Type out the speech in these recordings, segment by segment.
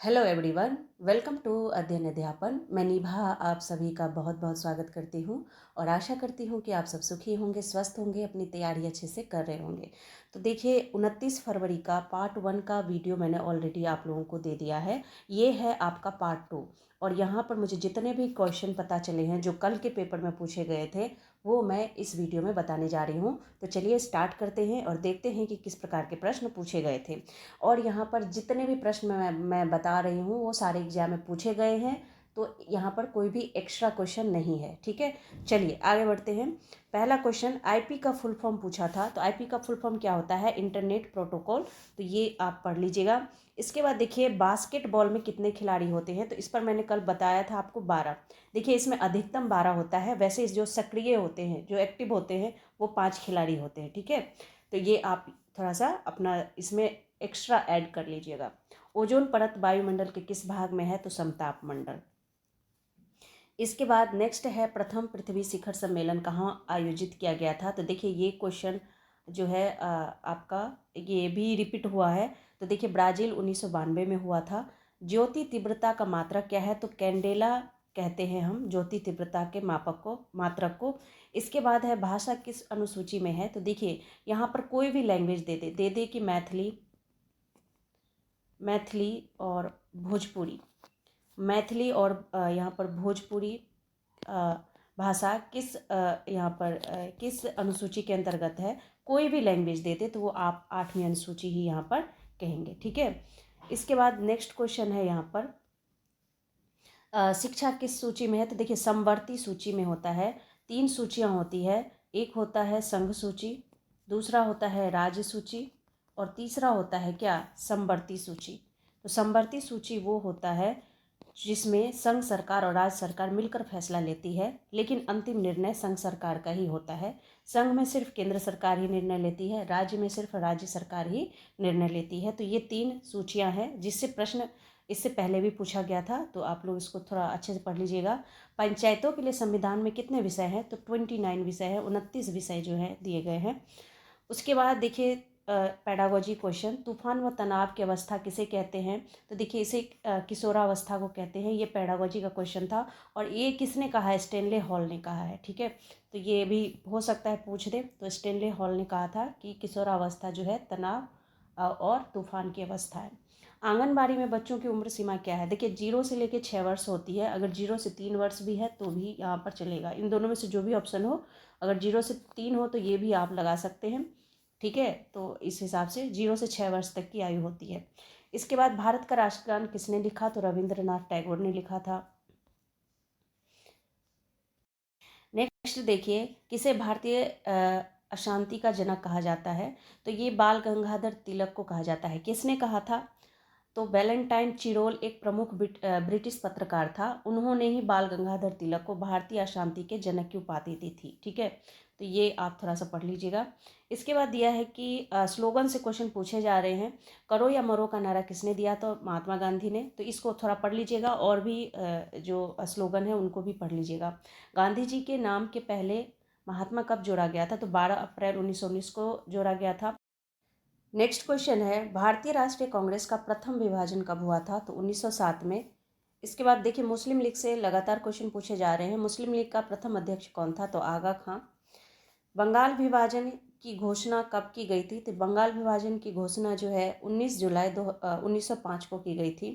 Hello everyone, welcome to अध्ययन अध्यापन। मैं निभा आप सभी का बहुत बहुत स्वागत करती हूँ और आशा करती हूँ कि आप सब सुखी होंगे, स्वस्थ होंगे, अपनी तैयारी अच्छे से कर रहे होंगे। तो देखिए 29 फरवरी का पार्ट 1 का वीडियो मैंने ऑलरेडी आप लोगों को दे दिया है। ये है आपका पार्ट 2 और यहाँ पर मुझे जितने भी क्वेश्चन पता चले हैं जो कल के पेपर में पूछे गए थे वो मैं इस वीडियो में बताने जा रही हूँ। तो चलिए स्टार्ट करते हैं और देखते हैं कि किस प्रकार के प्रश्न पूछे गए थे। और यहाँ पर जितने भी प्रश्न मैं बता रही हूँ वो सारे एग्जाम में पूछे गए हैं, तो यहाँ पर कोई भी एक्स्ट्रा क्वेश्चन नहीं है। ठीक है, चलिए आगे बढ़ते हैं। पहला क्वेश्चन आईपी का फुल फॉर्म पूछा था, तो आईपी का फुल फॉर्म क्या होता है? Internet protocol. तो ये आप पढ़ लीजिएगा। इसके बाद देखिए बास्केटबॉल में कितने खिलाड़ी होते हैं? तो इस पर मैंने कल बताया था आपको 12। देखिए इसमें अधिकतम 12 होता है, वैसे जो सक्रिय होते हैं, जो एक्टिव होते हैं, वो 5 खिलाड़ी होते हैं। ठीक है, तो ये आप थोड़ा सा अपना इसमें एक्स्ट्रा ऐड कर लीजिएगा। ओजोन परत वायुमंडल के किस भाग में है? तो समताप मंडल। इसके बाद नेक्स्ट है प्रथम पृथ्वी शिखर सम्मेलन कहाँ आयोजित किया गया था? तो देखिए ये क्वेश्चन जो है आपका ये भी रिपीट हुआ है। तो देखिए ब्राज़ील 1992 में हुआ था। ज्योति तीव्रता का मात्रक क्या है? तो कैंडेला कहते हैं हम ज्योति तीव्रता के मापक को, मात्रक को। इसके बाद है भाषा किस अनुसूची में है? तो देखिए यहाँ पर कोई भी लैंग्वेज दे दे कि मैथिली और भोजपुरी। मैथिली और यहाँ पर भोजपुरी भाषा किस यहाँ पर किस अनुसूची के अंतर्गत है? कोई भी लैंग्वेज देते तो वो आप 8वीं अनुसूची ही यहाँ पर कहेंगे। ठीक है, इसके बाद नेक्स्ट क्वेश्चन है यहाँ पर शिक्षा किस सूची में है? तो देखिए समवर्ती सूची में होता है। 3 सूचियाँ होती है, एक होता है संघ सूची, दूसरा होता है राज्य सूची और तीसरा होता है क्या? समवर्ती सूची। तो समवर्ती सूची वो होता है जिसमें संघ सरकार और राज्य सरकार मिलकर फैसला लेती है, लेकिन अंतिम निर्णय संघ सरकार का ही होता है। संघ में सिर्फ केंद्र सरकार ही निर्णय लेती है, राज्य में सिर्फ राज्य सरकार ही निर्णय लेती है। तो ये 3 सूचियां हैं जिससे प्रश्न इससे पहले भी पूछा गया था, तो आप लोग इसको थोड़ा अच्छे से पढ़ लीजिएगा। पंचायतों के लिए संविधान में कितने विषय हैं? तो 29 विषय है, 29 विषय जो है दिए गए हैं। उसके बाद देखिए पेडागोजी क्वेश्चन, तूफान व तनाव की अवस्था किसे कहते हैं? तो देखिए इसे किशोरावस्था को कहते हैं। ये पेडागोजी का क्वेश्चन था और ये किसने कहा है? स्टेनले हॉल ने कहा है। ठीक है, तो ये भी हो सकता है पूछ दे। तो स्टेनले हॉल ने कहा था कि किशोरावस्था जो है तनाव और तूफान की अवस्था है। आंगनबाड़ी में बच्चों की उम्र सीमा क्या है? देखिए 0 से लेकर 6 वर्ष होती है। अगर 0 से 3 वर्ष भी है तो भी यहाँ पर चलेगा। इन दोनों में से जो भी ऑप्शन हो, अगर 0 से 3 हो तो ये भी आप लगा सकते हैं। ठीक है, तो इस हिसाब से 0 से 6 वर्ष तक की आयु होती है। इसके बाद भारत का राष्ट्रगान किसने लिखा? तो रविंद्रनाथ टैगोर ने लिखा था। नेक्स्ट देखिए किसे भारतीय अशांति का जनक कहा जाता है? तो ये बाल गंगाधर तिलक को कहा जाता है। किसने कहा था? तो वैलेंटाइन चिरोल एक प्रमुख ब्रिटिश पत्रकार था। उन्होंने ही बाल गंगाधर तिलक को भारतीय अशांति के जनक की उपाधि दी थी। ठीक है, तो ये आप थोड़ा सा पढ़ लीजिएगा। इसके बाद दिया है कि स्लोगन से क्वेश्चन पूछे जा रहे हैं। करो या मरो का नारा किसने दिया? तो महात्मा गांधी ने। तो इसको थोड़ा पढ़ लीजिएगा और भी जो स्लोगन है उनको भी पढ़ लीजिएगा। गांधी जी के नाम के पहले महात्मा कब जोड़ा गया था? तो 12 अप्रैल 1919 को जोड़ा गया था। नेक्स्ट क्वेश्चन है भारतीय राष्ट्रीय कांग्रेस का प्रथम विभाजन कब हुआ था? तो 1907 में। इसके बाद देखिए मुस्लिम लीग से लगातार क्वेश्चन पूछे जा रहे हैं। मुस्लिम लीग का प्रथम अध्यक्ष कौन था? तो आगा खां। बंगाल विभाजन की घोषणा कब की गई थी? तो बंगाल विभाजन की घोषणा जो है 19 जुलाई 1905 को की गई थी।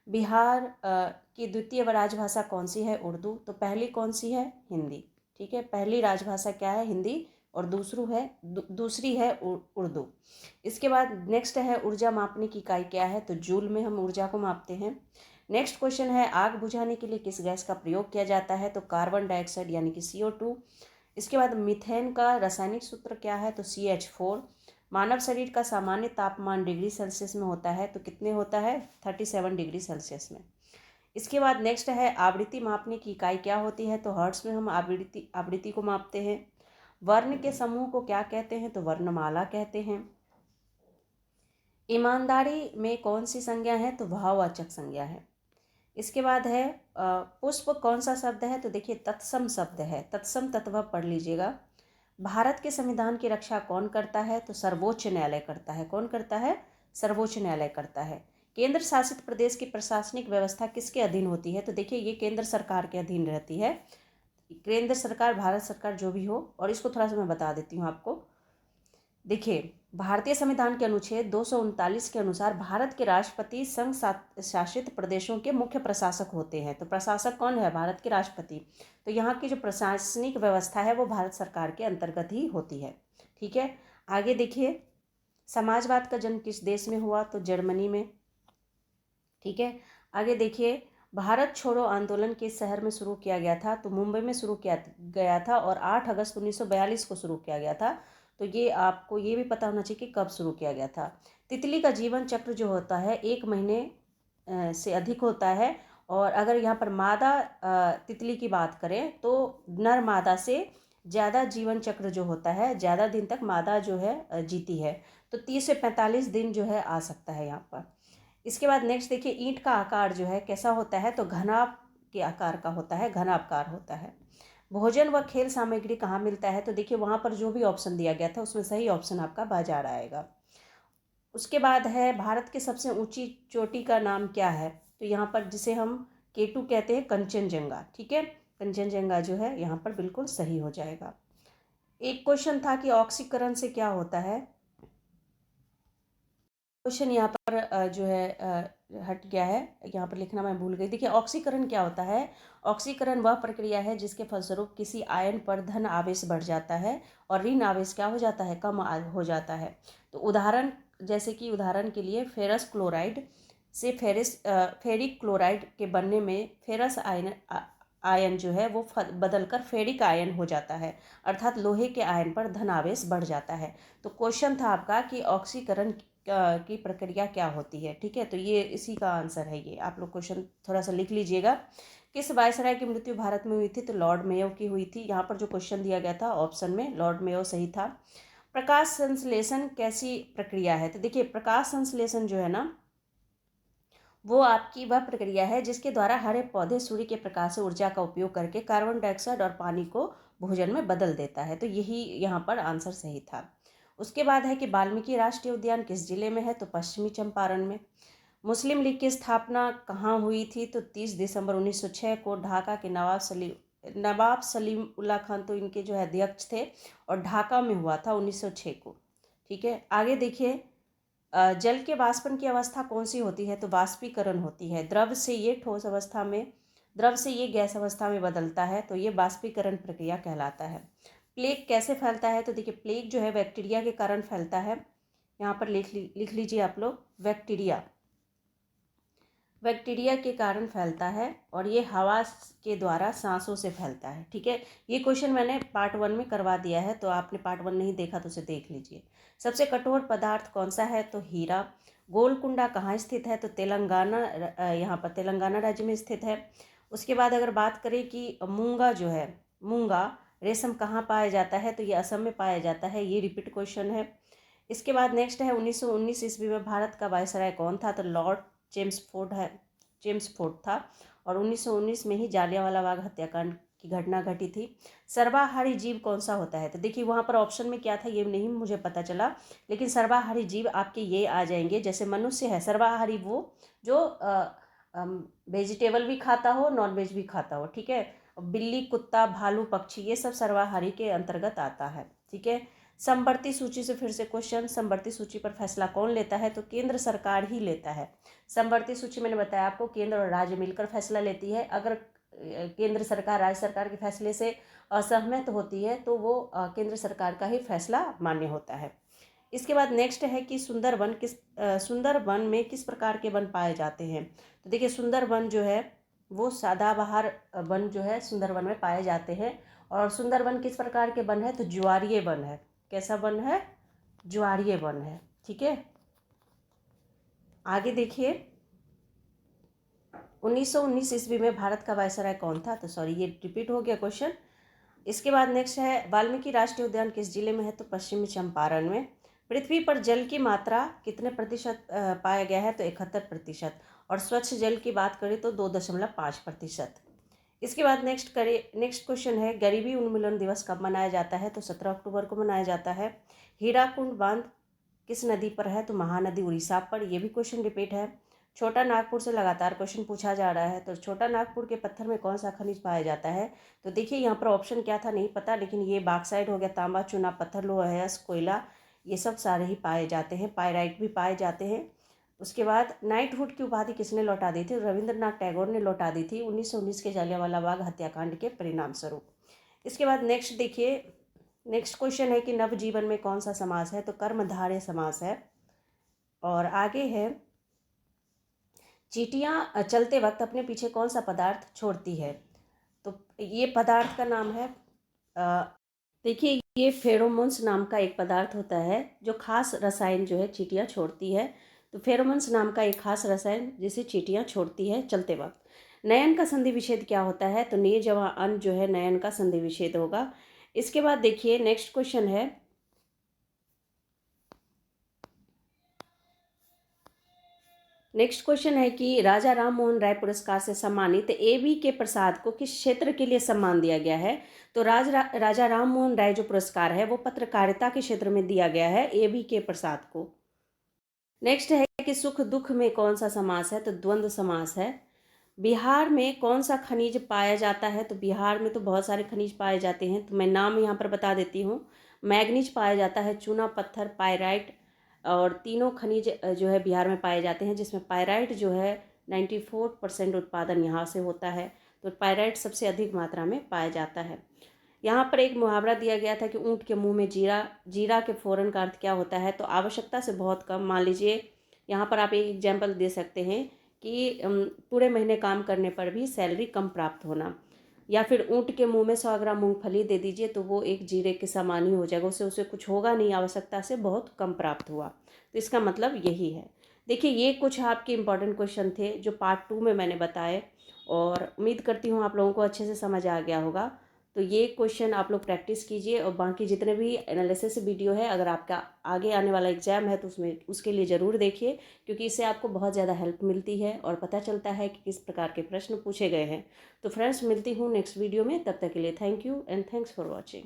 बिहार की द्वितीय राजभाषा कौन सी है? उर्दू। तो पहली कौन सी है? हिंदी। ठीक है, पहली राजभाषा क्या है? हिंदी और दूसरी है उर्दू। इसके बाद नेक्स्ट है ऊर्जा मापने की इकाई क्या है? तो जूल में हम ऊर्जा को मापते हैं। नेक्स्ट क्वेश्चन है आग बुझाने के लिए किस गैस का प्रयोग किया जाता है? तो कार्बन डाइऑक्साइड यानी कि CO2। इसके बाद मीथेन का रासायनिक सूत्र क्या है? तो CH4। मानव शरीर का सामान्य तापमान डिग्री सेल्सियस में होता है, तो कितने होता है? 37 डिग्री सेल्सियस में। इसके बाद नेक्स्ट है आवृत्ति मापने की इकाई क्या होती है? तो हर्ट्ज में हम आवृत्ति को मापते हैं। वर्ण के समूह को क्या कहते हैं? तो वर्णमाला कहते हैं। ईमानदारी में कौन सी संज्ञा है? तो भाववाचक संज्ञा है। इसके बाद है पुष्प कौन सा शब्द है? तो देखिए तत्सम शब्द है। तत्सम तत्व पढ़ लीजिएगा। भारत के संविधान की रक्षा कौन करता है? तो सर्वोच्च न्यायालय करता है। कौन करता है? सर्वोच्च न्यायालय करता है। केंद्र शासित प्रदेश की प्रशासनिक व्यवस्था किसके अधीन होती है? तो देखिए ये केंद्र सरकार के अधीन रहती है। केंद्र सरकार, भारत सरकार जो भी हो। और इसको थोड़ा सा मैं बता देती हूँ आपको। देखिए भारतीय संविधान के अनुच्छेद 239 के अनुसार भारत के राष्ट्रपति संघ शासित प्रदेशों के मुख्य प्रशासक होते हैं। तो प्रशासक कौन है? भारत के राष्ट्रपति। तो यहाँ की जो प्रशासनिक व्यवस्था है वो भारत सरकार के अंतर्गत ही होती है। ठीक है, आगे देखिए समाजवाद का जन्म किस देश में हुआ? तो जर्मनी में। ठीक है, आगे देखिए भारत छोड़ो आंदोलन किस शहर में शुरू किया गया था? तो मुंबई में शुरू किया गया था और 8 अगस्त 1942 को शुरू किया गया था। तो ये आपको ये भी पता होना चाहिए कि कब शुरू किया गया था। तितली का जीवन चक्र जो होता है 1 महीने से अधिक होता है। और अगर यहाँ पर मादा तितली की बात करें तो नर मादा से ज़्यादा जीवन चक्र जो होता है, ज़्यादा दिन तक मादा जो है जीती है। तो 30 से 45 दिन जो है आ सकता है यहाँ पर। इसके बाद नेक्स्ट देखिए ईंट का आकार जो है कैसा होता है? तो घनाभ के आकार का होता है, घनाभकार होता है। भोजन व खेल सामग्री कहाँ मिलता है? तो देखिए वहाँ पर जो भी ऑप्शन दिया गया था उसमें सही ऑप्शन आपका बाजार आएगा। उसके बाद है भारत की सबसे ऊंची चोटी का नाम क्या है? तो यहाँ पर जिसे हम केटू कहते हैं, कंचनजंगा। ठीक है, कंचनजंगा जो है यहाँ पर बिल्कुल सही हो जाएगा। एक क्वेश्चन था कि ऑक्सीकरण से क्या होता है? क्वेश्चन यहाँ पर जो है हट गया है, यहाँ पर लिखना मैं भूल गई। देखिए ऑक्सीकरण क्या होता है? ऑक्सीकरण वह प्रक्रिया है जिसके फलस्वरूप किसी आयन पर धन आवेश बढ़ जाता है और ऋण आवेश क्या हो जाता है? कम हो जाता है। तो उदाहरण जैसे कि उदाहरण के लिए फेरस क्लोराइड से फेरिक क्लोराइड के बनने में फेरस आयन जो है वो बदलकर फेरिक आयन हो जाता है, अर्थात लोहे के आयन पर धन आवेश बढ़ जाता है। तो क्वेश्चन था आपका कि ऑक्सीकरण की प्रक्रिया क्या होती है। ठीक है, तो ये इसी का आंसर है। ये आप लोग क्वेश्चन थोड़ा सा लिख लीजिएगा। किस वायसराय की मृत्यु भारत में हुई थी? तो लॉर्ड मेयो की हुई थी। यहाँ पर जो क्वेश्चन दिया गया था ऑप्शन में लॉर्ड मेयो सही था। प्रकाश संश्लेषण कैसी प्रक्रिया है? तो देखिए प्रकाश संश्लेषण जो है ना वो आपकी वह प्रक्रिया है जिसके द्वारा हरे पौधे सूर्य के प्रकाश से ऊर्जा का उपयोग करके कार्बन डाइऑक्साइड और पानी को भोजन में बदल देता है। तो यही यहाँ पर आंसर सही था। उसके बाद है कि वाल्मीकि राष्ट्रीय उद्यान किस जिले में है? तो पश्चिमी चंपारण में। मुस्लिम लीग की स्थापना कहाँ हुई थी? तो 30 दिसंबर 1906 को ढाका के नवाब सलीम उल्लाह खान तो इनके जो है अध्यक्ष थे और ढाका में हुआ था 1906 को। ठीक है, आगे देखिए जल के वाष्पन की अवस्था कौन सी होती है? तो वाष्पीकरण होती है। द्रव से ये ठोस अवस्था में, द्रव से ये गैस अवस्था में बदलता है, तो ये वाष्पीकरण प्रक्रिया कहलाता है। प्लेग कैसे फैलता है? तो देखिए प्लेग जो है बैक्टीरिया के कारण फैलता है। यहाँ पर लिख लीजिए आप लोग, बैक्टीरिया के कारण फैलता है और ये हवा के द्वारा सांसों से फैलता है। ठीक है, ये क्वेश्चन मैंने पार्ट 1 में करवा दिया है, तो आपने पार्ट 1 नहीं देखा तो उसे देख लीजिए। सबसे कठोर पदार्थ कौन सा है? तो हीरा। गोलकुंडा कहाँ स्थित है? तो तेलंगाना, यहाँ पर तेलंगाना राज्य में स्थित है। उसके बाद अगर बात करें कि मूंगा जो है, मूंगा रेशम कहाँ पाया जाता है? तो ये असम में पाया जाता है। ये रिपीट क्वेश्चन है। इसके बाद नेक्स्ट है 1919 ईस्वी में भारत का वायसराय कौन था? तो लॉर्ड जेम्सफोर्ड था। और 1919 में ही जालियांवाला बाग हत्याकांड की घटना घटी थी। सर्वाहारी जीव कौन सा होता है? तो देखिए वहाँ पर ऑप्शन में क्या था ये नहीं मुझे पता चला, लेकिन सर्वाहारी जीव आपके ये आ जाएंगे। जैसे मनुष्य है सर्वाहारी, वो जो वेजिटेबल भी खाता हो, नॉन वेज भी खाता हो। ठीक है, बिल्ली, कुत्ता, भालू, पक्षी, ये सब सर्वाहारी के अंतर्गत आता है। ठीक है, समवर्ती सूची से फिर से क्वेश्चन, समवर्ती सूची पर फैसला कौन लेता है? तो केंद्र सरकार ही लेता है। समवर्ती सूची मैंने बताया आपको केंद्र और राज्य मिलकर फैसला लेती है। अगर केंद्र सरकार राज्य सरकार के फैसले से असहमत होती है तो वो केंद्र सरकार का ही फैसला मान्य होता है। इसके बाद नेक्स्ट है कि सुंदर वन में किस प्रकार के वन पाए जाते हैं? तो देखिए सुंदर वन जो है वो सदाबहार वन जो है सुंदर वन में पाए जाते हैं। और सुंदर वन किस प्रकार के वन है? तो ज्वारीय वन है। कैसा वन है? ज्वारीय वन है। ठीक है, आगे देखिए 1919 ईस्वी में भारत का वायसराय कौन था? तो सॉरी ये रिपीट हो गया क्वेश्चन। इसके बाद नेक्स्ट है वाल्मीकि राष्ट्रीय उद्यान किस जिले में है? तो पश्चिमी चंपारण में। पृथ्वी पर जल की मात्रा कितने प्रतिशत पाया गया है? तो 71%। और स्वच्छ जल की बात करें तो 2.5%। इसके बाद नेक्स्ट क्वेश्चन है गरीबी उन्मूलन दिवस कब मनाया जाता है? तो 17 अक्टूबर को मनाया जाता है। हीराकुंड बांध किस नदी पर है? तो महानदी उड़ीसा पर। यह भी क्वेश्चन रिपीट है। छोटा नागपुर से लगातार क्वेश्चन पूछा जा रहा है, तो छोटा नागपुर के पत्थर में कौन सा खनिज पाया जाता है? तो देखिए यहाँ पर ऑप्शन क्या था नहीं पता, लेकिन ये बॉक्साइट हो गया, तांबा, चूना पत्थर, लोहा, अयस्क, कोयला, ये सब सारे ही पाए जाते हैं। पायराइट भी पाए जाते हैं। उसके बाद नाइटहुड की उपाधि किसने लौटा दी थी? रविंद्रनाथ टैगोर ने लौटा दी थी 1919 के जालियांवाला बाग हत्याकांड के परिणाम स्वरूप। इसके बाद नेक्स्ट देखिए, नेक्स्ट क्वेश्चन है कि नवजीवन में कौन सा समास है? तो कर्मधारय समास है। और आगे है, चींटियाँ चलते वक्त अपने पीछे कौन सा पदार्थ छोड़ती है? तो ये पदार्थ का नाम है, देखिए ये फेरोमोन्स नाम का एक पदार्थ होता है जो खास रसायन जो है चींटियाँ छोड़ती है। तो फेरोमोन्स नाम का एक खास रसायन जिसे चींटियाँ छोड़ती है चलते वक्त। नयन का संधि विच्छेद क्या होता है? तो ने जवा अन जो है नयन का संधि विच्छेद होगा। इसके बाद देखिए नेक्स्ट क्वेश्चन है, नेक्स्ट क्वेश्चन है कि राजा राम मोहन राय पुरस्कार से सम्मानित एबी के प्रसाद को किस क्षेत्र के लिए सम्मान दिया गया है? तो राजा राम मोहन राय जो पुरस्कार है वो पत्रकारिता के क्षेत्र में दिया गया है एबी के प्रसाद को। नेक्स्ट है कि सुख दुख में कौन सा समास है? तो द्वंद्व समास है। बिहार में कौन सा खनिज पाया जाता है? तो बिहार में तो बहुत सारे खनिज पाए जाते हैं, तो मैं नाम यहाँ पर बता देती हूँ। मैग्नीज पाया जाता है, चूना पत्थर, पायराइट, और तीनों खनिज जो है बिहार में पाए जाते हैं, जिसमें पायराइट जो है 94% उत्पादन यहाँ से होता है। तो पायराइट सबसे अधिक मात्रा में पाया जाता है। यहाँ पर एक मुहावरा दिया गया था कि ऊँट के मुंह में जीरा, जीरा के फ़ौरन का अर्थ क्या होता है? तो आवश्यकता से बहुत कम। मान लीजिए यहाँ पर आप एक एग्जाम्पल दे सकते हैं कि पूरे महीने काम करने पर भी सैलरी कम प्राप्त होना, या फिर ऊँट के मुंह में 100 ग्राम मूंगफली दे दीजिए तो वो एक जीरे के समान ही हो जाएगा, उससे उसे कुछ होगा नहीं, आवश्यकता से बहुत कम प्राप्त हुआ। तो इसका मतलब यही है। देखिए ये कुछ आपके इम्पॉर्टेंट क्वेश्चन थे जो पार्ट 2 में मैंने बताए, और उम्मीद करती हूँ आप लोगों को अच्छे से समझ आ गया होगा। तो ये क्वेश्चन आप लोग प्रैक्टिस कीजिए, और बाकी जितने भी एनालिसिस वीडियो है अगर आपका आगे आने वाला एग्जाम है तो उसमें उसके लिए ज़रूर देखिए, क्योंकि इससे आपको बहुत ज़्यादा हेल्प मिलती है और पता चलता है कि किस प्रकार के प्रश्न पूछे गए हैं। तो फ्रेंड्स मिलती हूँ नेक्स्ट वीडियो में, तब तक के लिए thank you and thanks for watching.